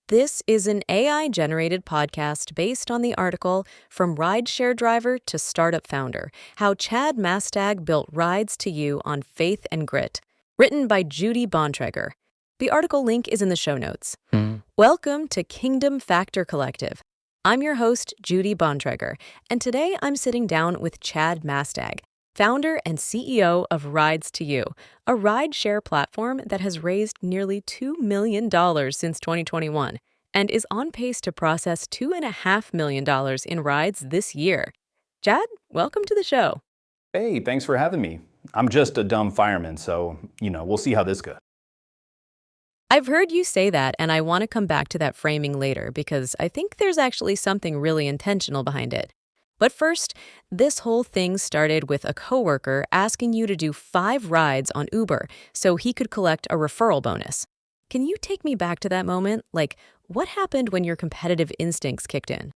This is an AI-generated podcast based on the article From Rideshare Driver to Startup Founder, How Chad Mastagh Built Rides2U on Faith and Grit, written by Judi Bontreger. The article link is in the show notes. Welcome to Kingdom Factor Collective. I'm your host, Judi Bontreger, and today I'm sitting down with Chad Mastagh, founder and CEO of Rides2U, a rideshare platform that has raised nearly $2 million since 2021 and is on pace to process $2.5 million in rides this year. Chad, welcome to the show. Hey, thanks for having me. I'm just a dumb fireman, so, we'll see how this goes. I've heard you say that, and I want to come back to that framing later because I think there's actually something really intentional behind it. But first, this whole thing started with a coworker asking you to do 5 rides on Uber so he could collect a referral bonus. Can you take me back to that moment? Like, what happened when your competitive instincts kicked in?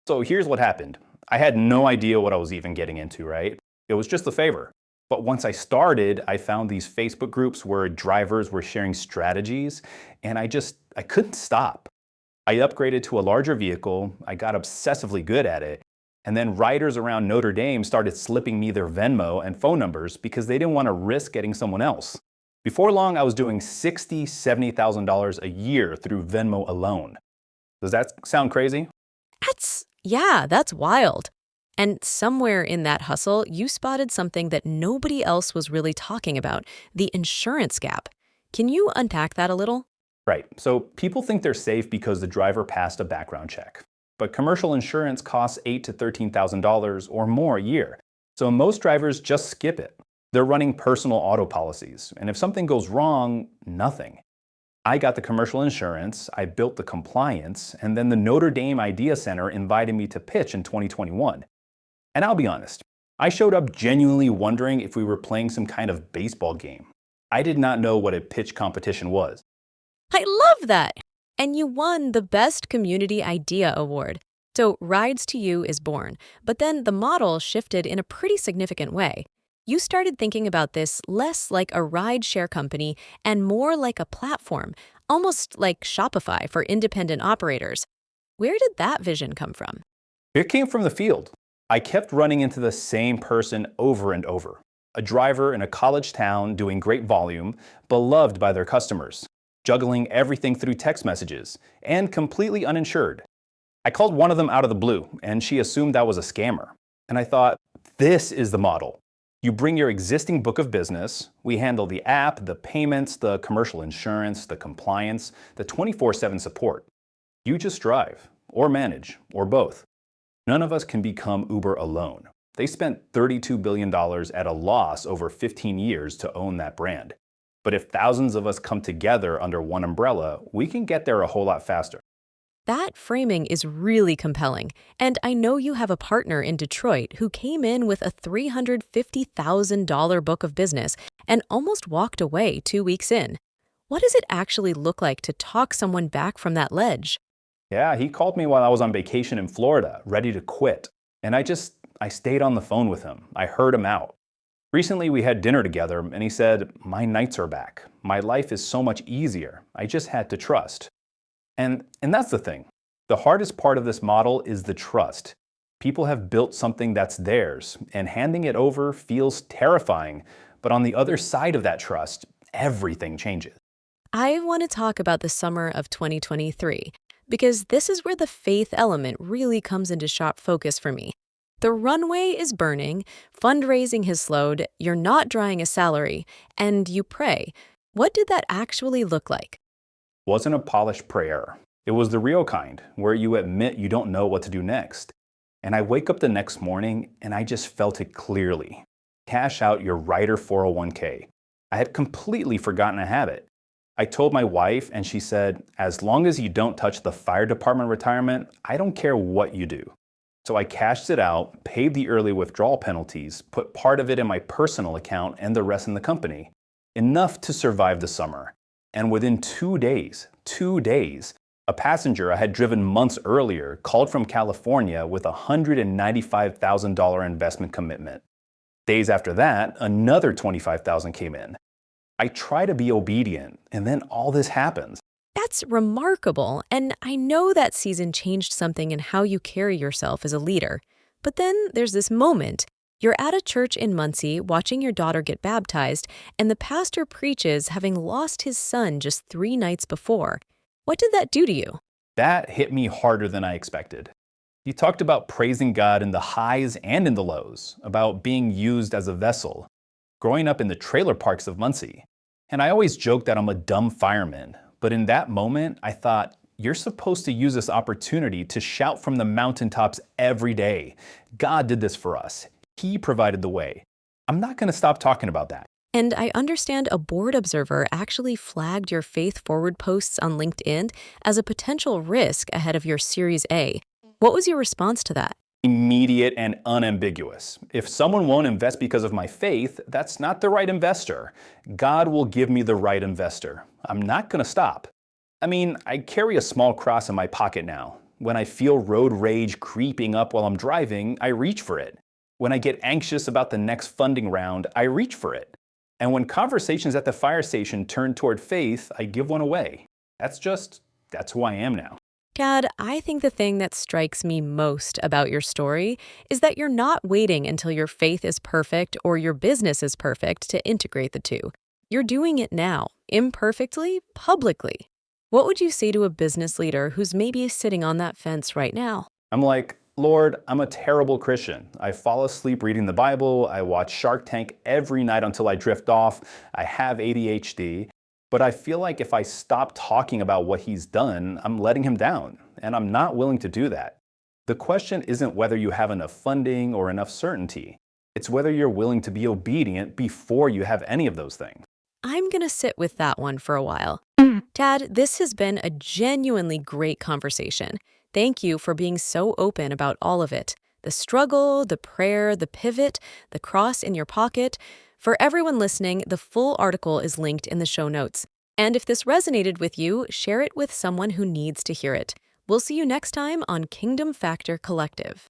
So here's what happened. I had no idea what I was even getting into, right? It was just a favor. But once I started, I found these Facebook groups where drivers were sharing strategies, and I couldn't stop. I upgraded to a larger vehicle, I got obsessively good at it, and then riders around Notre Dame started slipping me their Venmo and phone numbers because they didn't want to risk getting someone else. Before long, I was doing $60,000, $70,000 a year through Venmo alone. Does that sound crazy? That's wild. And somewhere in that hustle, you spotted something that nobody else was really talking about, the insurance gap. Can you unpack that a little? Right. So people think they're safe because the driver passed a background check. But commercial insurance costs $8,000 to $13,000 or more a year. So most drivers just skip it. They're running personal auto policies. And if something goes wrong, nothing. I got the commercial insurance, I built the compliance, and then the Notre Dame Idea Center invited me to pitch in 2021. And I'll be honest, I showed up genuinely wondering if we were playing some kind of baseball game. I did not know what a pitch competition was. I love that! And you won the Best Community Idea Award. So Rides2U is born, but then the model shifted in a pretty significant way. You started thinking about this less like a rideshare company and more like a platform, almost like Shopify for independent operators. Where did that vision come from? It came from the field. I kept running into the same person over and over. A driver in a college town doing great volume, beloved by their customers, juggling everything through text messages, and completely uninsured. I called one of them out of the blue, and she assumed that was a scammer. And I thought, this is the model. You bring your existing book of business, we handle the app, the payments, the commercial insurance, the compliance, the 24/7 support. You just drive, or manage, or both. None of us can become Uber alone. They spent $32 billion at a loss over 15 years to own that brand. But if thousands of us come together under one umbrella, we can get there a whole lot faster. That framing is really compelling, and I know you have a partner in Detroit who came in with a $350,000 book of business and almost walked away 2 weeks in. What does it actually look like to talk someone back from that ledge? Yeah, he called me while I was on vacation in Florida, ready to quit. And I stayed on the phone with him. I heard him out. Recently, we had dinner together, and he said, "My nights are back. My life is so much easier. I just had to trust." And that's the thing. The hardest part of this model is the trust. People have built something that's theirs, and handing it over feels terrifying. But on the other side of that trust, everything changes. I want to talk about the summer of 2023, because this is where the faith element really comes into sharp focus for me. The runway is burning, fundraising has slowed, you're not drawing a salary, and you pray. What did that actually look like? It wasn't a polished prayer. It was the real kind, where you admit you don't know what to do next. And I wake up the next morning, and I just felt it clearly. Cash out your Rider 401k. I had completely forgotten I had it. I told my wife, and she said, as long as you don't touch the fire department retirement, I don't care what you do. So I cashed it out, paid the early withdrawal penalties, put part of it in my personal account and the rest in the company. Enough to survive the summer. And within 2 days, a passenger I had driven months earlier called from California with a $195,000 investment commitment. Days after that, another $25,000 came in. I try to be obedient, and then all this happens. That's remarkable, and I know that season changed something in how you carry yourself as a leader. But then there's this moment. You're at a church in Muncie watching your daughter get baptized, and the pastor preaches having lost his son just 3 nights before. What did that do to you? That hit me harder than I expected. He talked about praising God in the highs and in the lows, about being used as a vessel, growing up in the trailer parks of Muncie. And I always joke that I'm a dumb fireman, but in that moment, I thought, you're supposed to use this opportunity to shout from the mountaintops every day. God did this for us. He provided the way. I'm not going to stop talking about that. And I understand a board observer actually flagged your Faith Forward posts on LinkedIn as a potential risk ahead of your Series A. What was your response to that? Immediate and unambiguous. If someone won't invest because of my faith, that's not the right investor. God will give me the right investor. I'm not going to stop. I mean, I carry a small cross in my pocket now. When I feel road rage creeping up while I'm driving, I reach for it. When I get anxious about the next funding round, I reach for it. And when conversations at the fire station turn toward faith, I give one away. That's who I am now. Dad, I think the thing that strikes me most about your story is that you're not waiting until your faith is perfect or your business is perfect to integrate the two. You're doing it now, imperfectly, publicly. What would you say to a business leader who's maybe sitting on that fence right now? I'm like, Lord, I'm a terrible Christian. I fall asleep reading the Bible. I watch Shark Tank every night until I drift off. I have ADHD. But I feel like if I stop talking about what he's done, I'm letting him down, and I'm not willing to do that. The question isn't whether you have enough funding or enough certainty. It's whether you're willing to be obedient before you have any of those things. I'm going to sit with that one for a while. Dad, this has been a genuinely great conversation. Thank you for being so open about all of it. The struggle, the prayer, the pivot, the cross in your pocket. For everyone listening, the full article is linked in the show notes. And if this resonated with you, share it with someone who needs to hear it. We'll see you next time on Kingdom Factor Collective.